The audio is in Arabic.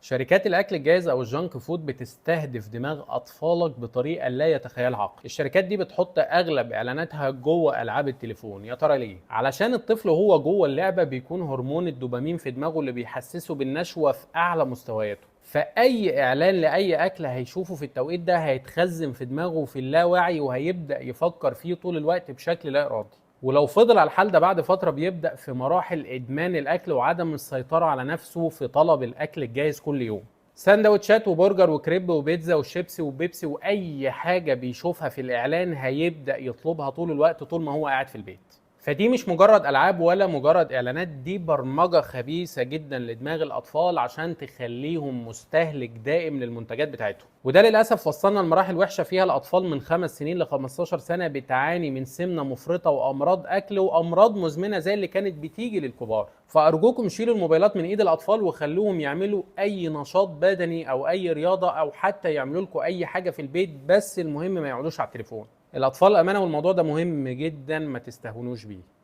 شركات الاكل الجاهز او الجانك فود بتستهدف دماغ اطفالك بطريقه لا يتخيلها عقل. الشركات دي بتحط اغلب اعلاناتها جوه العاب التليفون. يا ترى ليه؟ علشان الطفل وهو جوه اللعبه بيكون هرمون الدوبامين في دماغه اللي بيحسسه بالنشوه في اعلى مستوياته. فاي اعلان لاي اكل هيشوفه في التوقيت ده هيتخزن في دماغه في اللاوعي، وهيبدا يفكر فيه طول الوقت بشكل لا ارادي. ولو فضل على الحال ده بعد فترة بيبدأ في مراحل إدمان الأكل وعدم السيطرة على نفسه في طلب الأكل الجاهز كل يوم. سندوتشات وبرجر وكريب وبيتزا وشيبسي وبيبسي وأي حاجة بيشوفها في الإعلان هيبدأ يطلبها طول الوقت طول ما هو قاعد في البيت. فدي مش مجرد ألعاب ولا مجرد إعلانات، دي برمجة خبيثة جدا لدماغ الأطفال عشان تخليهم مستهلك دائم للمنتجات بتاعتهم. وده للأسف وصلنا لمراحل وحشة فيها الأطفال من 5 سنين ل 15 سنة بتعاني من سمنة مفرطة وأمراض أكل وأمراض مزمنة زي اللي كانت بتيجي للكبار. فأرجوكم شيلوا الموبايلات من إيد الأطفال وخلوهم يعملوا أي نشاط بدني أو أي رياضة أو حتى يعملوا لكم أي حاجة في البيت، بس المهم ما يقعدوش على التليفون. الأطفال أمانة والموضوع ده مهم جدا، ما تستهونوش بيه.